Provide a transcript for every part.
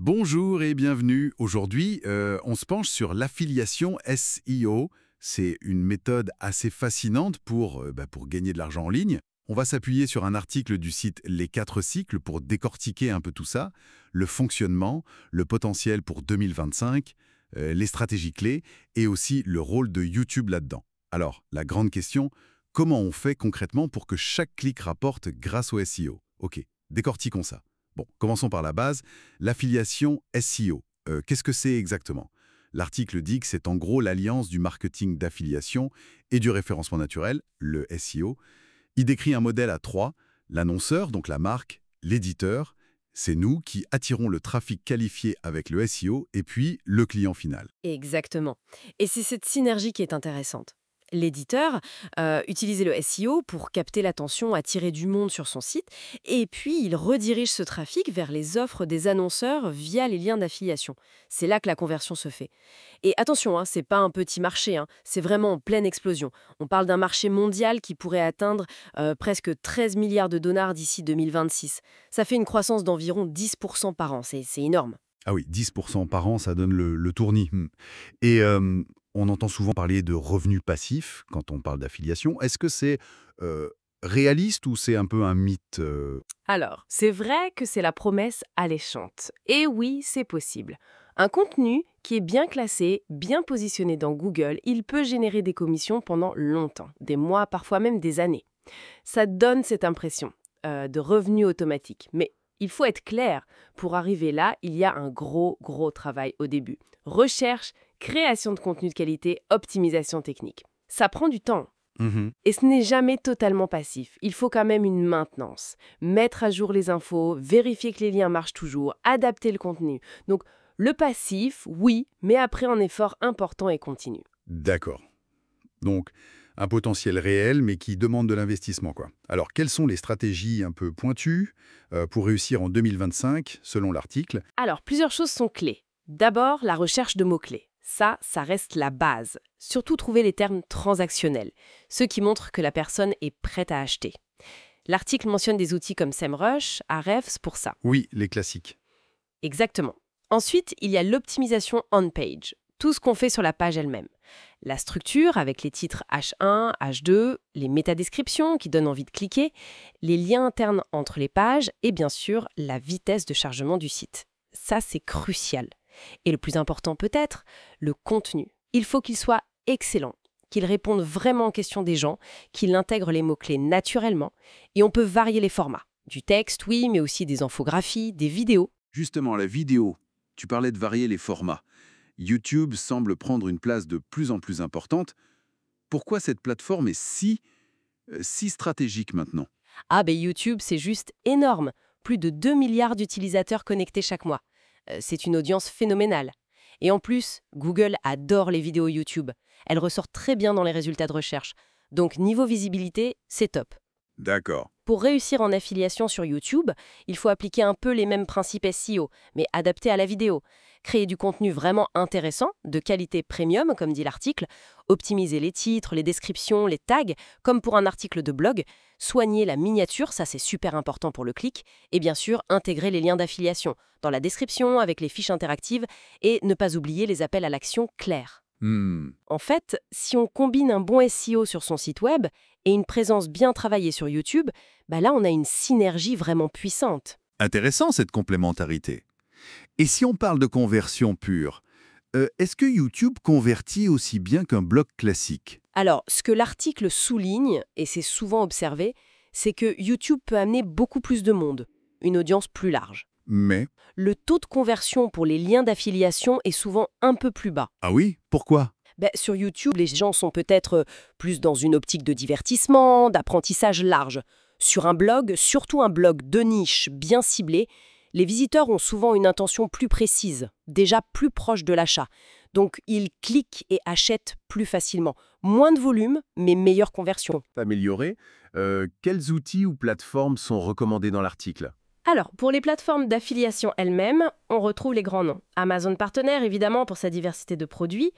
Bonjour et bienvenue. Aujourd'hui, on se penche sur l'affiliation SEO. C'est une méthode assez fascinante pour gagner de l'argent en ligne. On va s'appuyer sur un article du site Les 4 cycles pour décortiquer un peu tout ça, le fonctionnement, le potentiel pour 2025, les stratégies clés et aussi le rôle de YouTube là-dedans. Alors, la grande question, comment on fait concrètement pour que chaque clic rapporte grâce au SEO? Ok, décortiquons ça. Bon, commençons par la base, l'affiliation SEO. Qu'est-ce que c'est exactement? L'article dit que c'est en gros l'alliance du marketing d'affiliation et du référencement naturel, le SEO. Il décrit un modèle à trois, l'annonceur, donc la marque, l'éditeur, c'est nous qui attirons le trafic qualifié avec le SEO, et puis le client final. Exactement. Et c'est cette synergie qui est intéressante. L'éditeur utilise le SEO pour capter l'attention, attirer du monde sur son site, et puis il redirige ce trafic vers les offres des annonceurs via les liens d'affiliation. C'est là que la conversion se fait. Et attention, c'est pas un petit marché, c'est vraiment en pleine explosion. On parle d'un marché mondial qui pourrait atteindre presque 13 milliards de dollars d'ici 2026. Ça fait une croissance d'environ 10% par an, c'est énorme. Ah oui, 10% par an, ça donne le tournis. Et on entend souvent parler de revenus passifs quand on parle d'affiliation. Est-ce que c'est euh, réaliste ou c'est un peu un mythe Alors, c'est vrai que c'est la promesse alléchante. Et oui, c'est possible. Un contenu qui est bien classé, bien positionné dans Google, il peut générer des commissions pendant longtemps, des mois, parfois même des années. Ça donne cette impression de revenu automatique. Mais il faut être clair, pour arriver là, il y a un gros travail au début. Recherche, création de contenu de qualité, optimisation technique. Ça prend du temps. Mhm. Et ce n'est jamais totalement passif. Il faut quand même une maintenance. Mettre à jour les infos, vérifier que les liens marchent toujours, adapter le contenu. Donc, le passif, oui, mais après un effort important et continu. D'accord. Donc, un potentiel réel, mais qui demande de l'investissement, quoi. Alors, quelles sont les stratégies un peu pointues pour réussir en 2025, selon l'article? Alors, plusieurs choses sont clés. D'abord, la recherche de mots-clés. Ça reste la base. Surtout trouver les termes transactionnels, ceux qui montrent que la personne est prête à acheter. L'article mentionne des outils comme SEMrush, Ahrefs pour ça. Oui, les classiques. Exactement. Ensuite, il y a l'optimisation on-page, tout ce qu'on fait sur la page elle-même. La structure avec les titres H1, H2, les métadescriptions qui donnent envie de cliquer, les liens internes entre les pages et bien sûr la vitesse de chargement du site. Ça, c'est crucial. Et le plus important peut-être, le contenu. Il faut qu'il soit excellent, qu'il réponde vraiment aux questions des gens, qu'il intègre les mots-clés naturellement et on peut varier les formats. Du texte, oui, mais aussi des infographies, des vidéos. Justement, la vidéo. Tu parlais de varier les formats. YouTube semble prendre une place de plus en plus importante. Pourquoi cette plateforme est si stratégique maintenant? Ah ben YouTube, c'est juste énorme. Plus de 2 milliards d'utilisateurs connectés chaque mois. C'est une audience phénoménale. Et en plus, Google adore les vidéos YouTube. Elles ressortent très bien dans les résultats de recherche. Donc niveau visibilité, c'est top. D'accord. Pour réussir en affiliation sur YouTube, il faut appliquer un peu les mêmes principes SEO, mais adaptés à la vidéo. Créer du contenu vraiment intéressant, de qualité premium, comme dit l'article, optimiser les titres, les descriptions, les tags, comme pour un article de blog, soigner la miniature, ça c'est super important pour le clic, et bien sûr intégrer les liens d'affiliation dans la description avec les fiches interactives et ne pas oublier les appels à l'action clairs. Hmm. En fait, si on combine un bon SEO sur son site web et une présence bien travaillée sur YouTube, là on a une synergie vraiment puissante. Intéressant cette complémentarité. Et si on parle de conversion pure, est-ce que YouTube convertit aussi bien qu'un blog classique? Alors, ce que l'article souligne, et c'est souvent observé, c'est que YouTube peut amener beaucoup plus de monde, une audience plus large. Mais, Le taux de conversion pour les liens d'affiliation est souvent un peu plus bas. ah oui, pourquoi? Sur YouTube, les gens sont peut-être plus dans une optique de divertissement, d'apprentissage large. Sur un blog, surtout un blog de niche bien ciblé, les visiteurs ont souvent une intention plus précise, déjà plus proche de l'achat. Donc, ils cliquent et achètent plus facilement. Moins de volume, mais meilleure conversion. Améliorée. Quels outils ou plateformes sont recommandés dans l'article? Alors, pour les plateformes d'affiliation elles-mêmes, on retrouve les grands noms. Amazon Partenaire, évidemment, pour sa diversité de produits.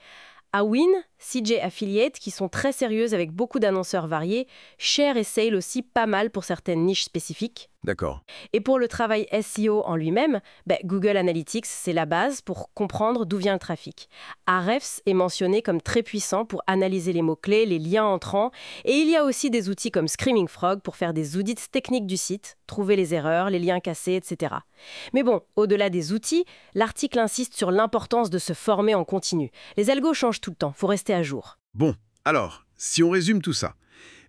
Awin, CJ Affiliate, qui sont très sérieuses avec beaucoup d'annonceurs variés. Share et Sale aussi, pas mal pour certaines niches spécifiques. D'accord. Et pour le travail SEO en lui-même, Google Analytics, c'est la base pour comprendre d'où vient le trafic. Ahrefs est mentionné comme très puissant pour analyser les mots-clés, les liens entrants. Et il y a aussi des outils comme Screaming Frog pour faire des audits techniques du site, trouver les erreurs, les liens cassés, etc. Mais bon, au-delà des outils, l'article insiste sur l'importance de se former en continu. Les algos changent tout le temps, faut rester à jour. Bon, alors, si on résume tout ça,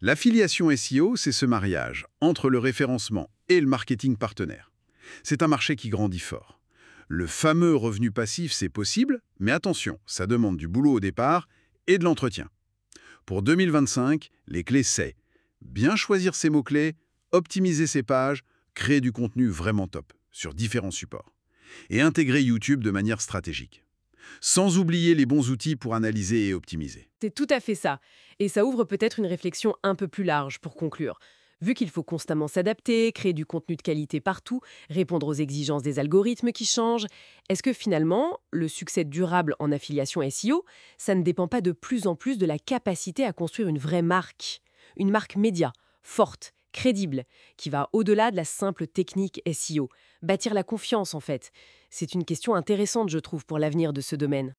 l'affiliation SEO, c'est ce mariage entre le référencement et le marketing partenaire. C'est un marché qui grandit fort. Le fameux revenu passif, c'est possible, mais attention, ça demande du boulot au départ et de l'entretien. Pour 2025, les clés c'est bien choisir ses mots-clés, optimiser ses pages, créer du contenu vraiment top sur différents supports et intégrer YouTube de manière stratégique. Sans oublier les bons outils pour analyser et optimiser. C'est tout à fait ça. Et ça ouvre peut-être une réflexion un peu plus large pour conclure. Vu qu'il faut constamment s'adapter, créer du contenu de qualité partout, répondre aux exigences des algorithmes qui changent, est-ce que finalement, le succès durable en affiliation SEO, ça ne dépend pas de plus en plus de la capacité à construire une vraie marque? Une marque média, forte, crédible, qui va au-delà de la simple technique SEO. Bâtir la confiance, en fait. C'est une question intéressante, je trouve, pour l'avenir de ce domaine.